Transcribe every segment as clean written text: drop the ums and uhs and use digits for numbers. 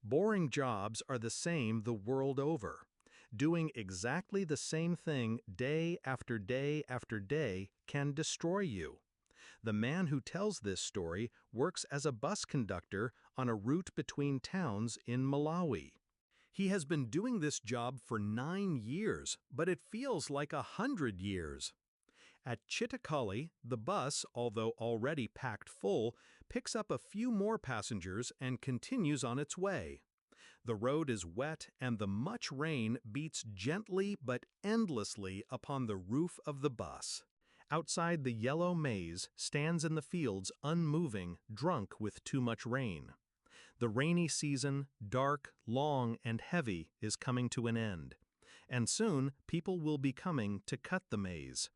Boring jobs are the same the world over. Doing exactly the same thing day after day after day can destroy you. The man who tells this story works as a bus conductor on a route between towns in Malawi. He has been doing this job for 9 years, but it feels like 100 years. At Chitakali, the bus, although already packed full, picks up a few more passengers and continues on its way. The road is wet and the much rain beats gently but endlessly upon the roof of the bus. Outside, the yellow maize stands in the fields unmoving, drunk with too much rain. The rainy season, dark, long, and heavy, is coming to an end. And soon people will be coming to cut the maize.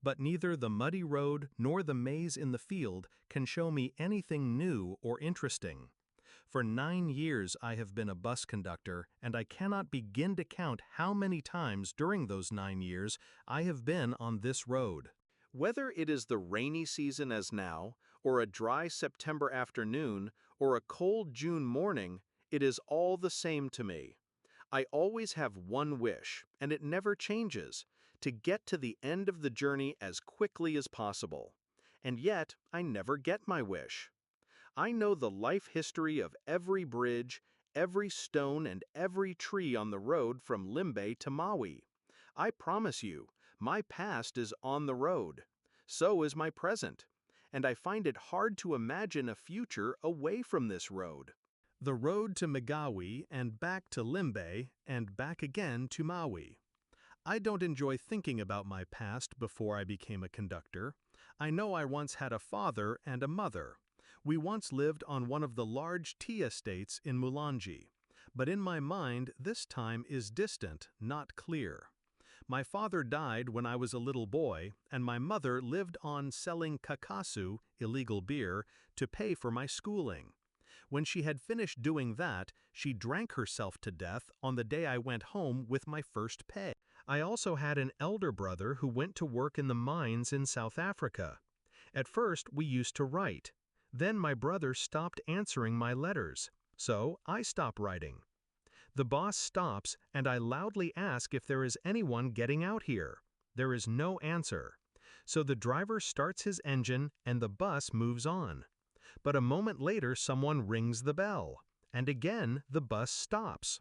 But neither the muddy road nor the maize in the field can show me anything new or interesting. For 9 years I have been a bus conductor, and I cannot begin to count how many times during those 9 years I have been on this road. Whether it is the rainy season as now, or a dry September afternoon, or a cold June morning, it is all the same to me. I always have one wish, and it never changes, to get to the end of the journey as quickly as possible. And yet, I never get my wish. I know the life history of every bridge, every stone, and every tree on the road from Limbe to Maui. I promise you, my past is on the road. So is my present. And I find it hard to imagine a future away from this road. The road to Magawi and back to Limbe and back again to Maui. I don't enjoy thinking about my past before I became a conductor. I know I once had a father and a mother. We once lived on one of the large tea estates in Mulanje. But in my mind, this time is distant, not clear. My father died when I was a little boy, and my mother lived on selling kakasu, illegal beer, to pay for my schooling. When she had finished doing that, she drank herself to death on the day I went home with my first pay. I also had an elder brother who went to work in the mines in South Africa. At first, we used to write. Then my brother stopped answering my letters, so I stopped writing. The boss stops, and I loudly ask if there is anyone getting out here. There is no answer. So the driver starts his engine, and the bus moves on. But a moment later someone rings the bell, and again the bus stops.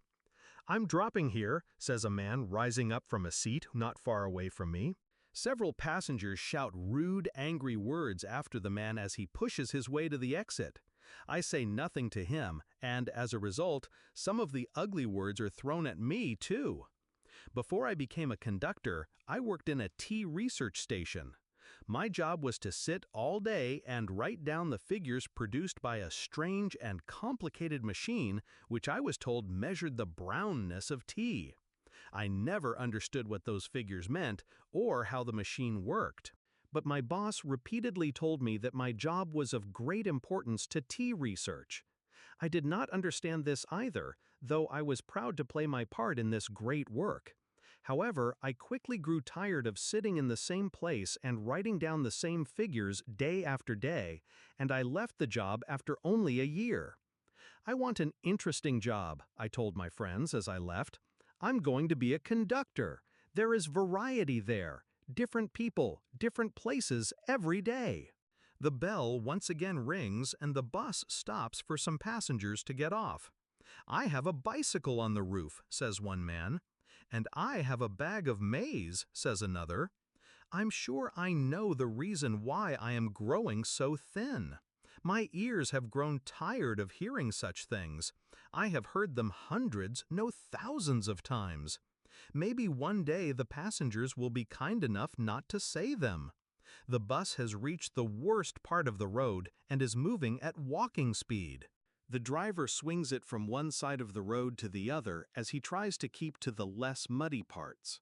"I'm dropping here," says a man rising up from a seat not far away from me. Several passengers shout rude, angry words after the man as he pushes his way to the exit. I say nothing to him, and as a result, some of the ugly words are thrown at me too. Before I became a conductor, I worked in a tea research station. My job was to sit all day and write down the figures produced by a strange and complicated machine which I was told measured the brownness of tea. I never understood what those figures meant or how the machine worked. But my boss repeatedly told me that my job was of great importance to tea research. I did not understand this either, though I was proud to play my part in this great work. However, I quickly grew tired of sitting in the same place and writing down the same figures day after day, and I left the job after only a year. "I want an interesting job," I told my friends as I left. "I'm going to be a conductor. There is variety there. Different people, different places every day." The bell once again rings and the bus stops for some passengers to get off. "I have a bicycle on the roof," says one man. "And I have a bag of maize," says another. I'm sure I know the reason why I am growing so thin. My ears have grown tired of hearing such things. I have heard them hundreds, no thousands of times. Maybe one day the passengers will be kind enough not to say them. The bus has reached the worst part of the road and is moving at walking speed. The driver swings it from one side of the road to the other as he tries to keep to the less muddy parts.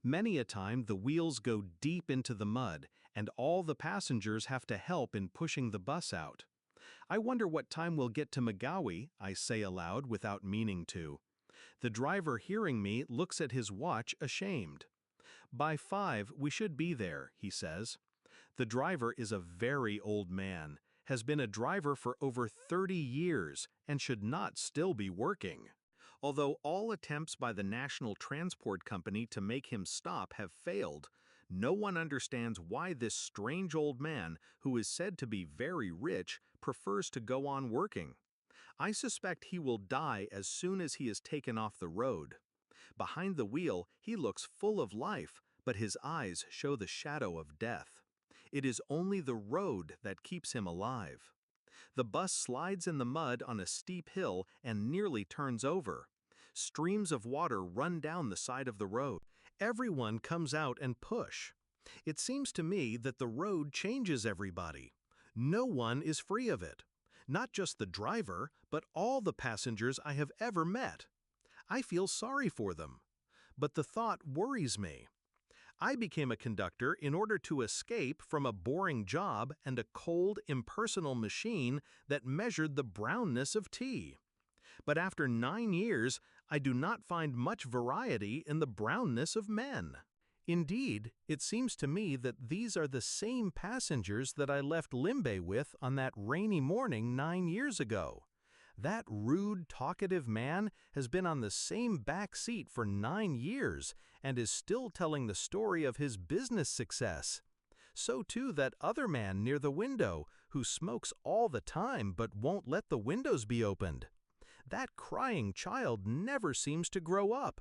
Many a time the wheels go deep into the mud, and all the passengers have to help in pushing the bus out. I wonder what time we'll get to Magawi, I say aloud without meaning to. The driver, hearing me, looks at his watch ashamed. "By 5 we should be there," he says. The driver is a very old man, has been a driver for over 30 years and should not still be working. Although all attempts by the National Transport Company to make him stop have failed, no one understands why this strange old man, who is said to be very rich, prefers to go on working. I suspect he will die as soon as he is taken off the road. Behind the wheel, he looks full of life, but his eyes show the shadow of death. It is only the road that keeps him alive. The bus slides in the mud on a steep hill and nearly turns over. Streams of water run down the side of the road. Everyone comes out and push. It seems to me that the road changes everybody. No one is free of it. Not just the driver, but all the passengers I have ever met. I feel sorry for them. But the thought worries me. I became a conductor in order to escape from a boring job and a cold, impersonal machine that measured the brownness of tea. But after 9 years, I do not find much variety in the brownness of men. Indeed, it seems to me that these are the same passengers that I left Limbe with on that rainy morning 9 years ago. That rude, talkative man has been on the same back seat for 9 years and is still telling the story of his business success. So too that other man near the window who smokes all the time but won't let the windows be opened. That crying child never seems to grow up.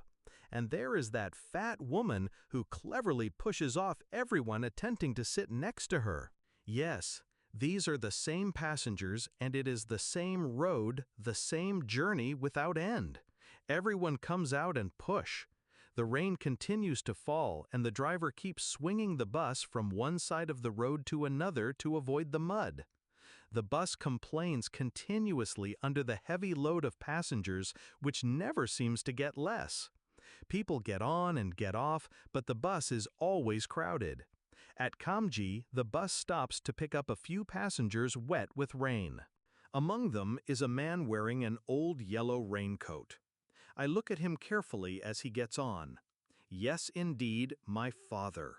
And there is that fat woman who cleverly pushes off everyone attempting to sit next to her. Yes, these are the same passengers, and it is the same road, the same journey without end. Everyone comes out and push. The rain continues to fall, and the driver keeps swinging the bus from one side of the road to another to avoid the mud. The bus complains continuously under the heavy load of passengers, which never seems to get less. People get on and get off, but the bus is always crowded. At Kamji, the bus stops to pick up a few passengers wet with rain. Among them is a man wearing an old yellow raincoat. I look at him carefully as he gets on. Yes, indeed, my father.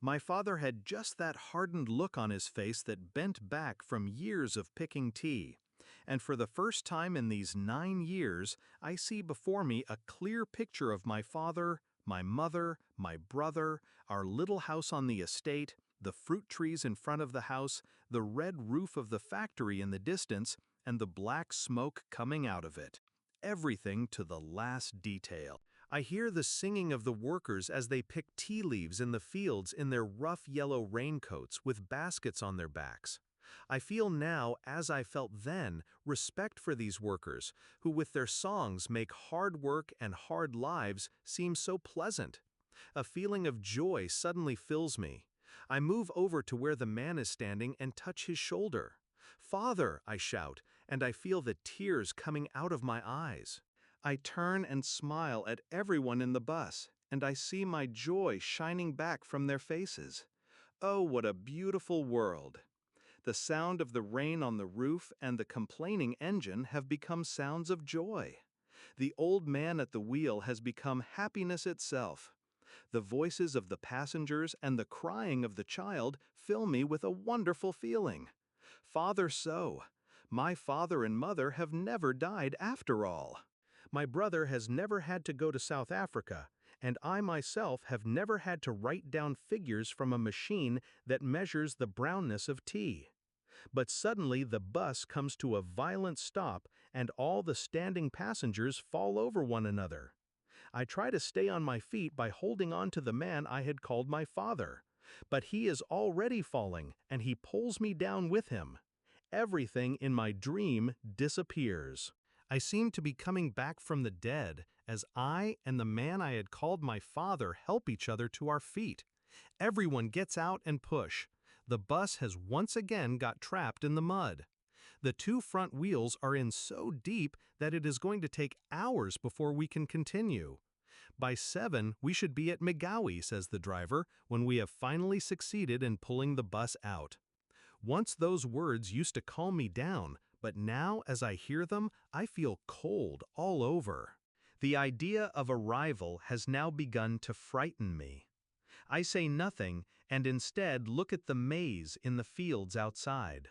My father had just that hardened look on his face that bent back from years of picking tea. And for the first time in these 9 years, I see before me a clear picture of my father, my mother, my brother, our little house on the estate, the fruit trees in front of the house, the red roof of the factory in the distance, and the black smoke coming out of it. Everything to the last detail. I hear the singing of the workers as they pick tea leaves in the fields in their rough yellow raincoats with baskets on their backs. I feel now, as I felt then, respect for these workers, who with their songs make hard work and hard lives seem so pleasant. A feeling of joy suddenly fills me. I move over to where the man is standing and touch his shoulder. "Father," I shout, and I feel the tears coming out of my eyes. I turn and smile at everyone in the bus, and I see my joy shining back from their faces. Oh, what a beautiful world! The sound of the rain on the roof and the complaining engine have become sounds of joy. The old man at the wheel has become happiness itself. The voices of the passengers and the crying of the child fill me with a wonderful feeling. Father so. My father and mother have never died after all. My brother has never had to go to South Africa, and I myself have never had to write down figures from a machine that measures the brownness of tea. But suddenly the bus comes to a violent stop and all the standing passengers fall over one another. I try to stay on my feet by holding on to the man I had called my father, but he is already falling and he pulls me down with him. Everything in my dream disappears. I seem to be coming back from the dead as I and the man I had called my father help each other to our feet. Everyone gets out and push. The bus has once again got trapped in the mud. The 2 front wheels are in so deep that it is going to take hours before we can continue. By 7, we should be at Migawi, says the driver, when we have finally succeeded in pulling the bus out. Once those words used to calm me down, but now as I hear them, I feel cold all over. The idea of arrival has now begun to frighten me. I say nothing and instead look at the maze in the fields outside.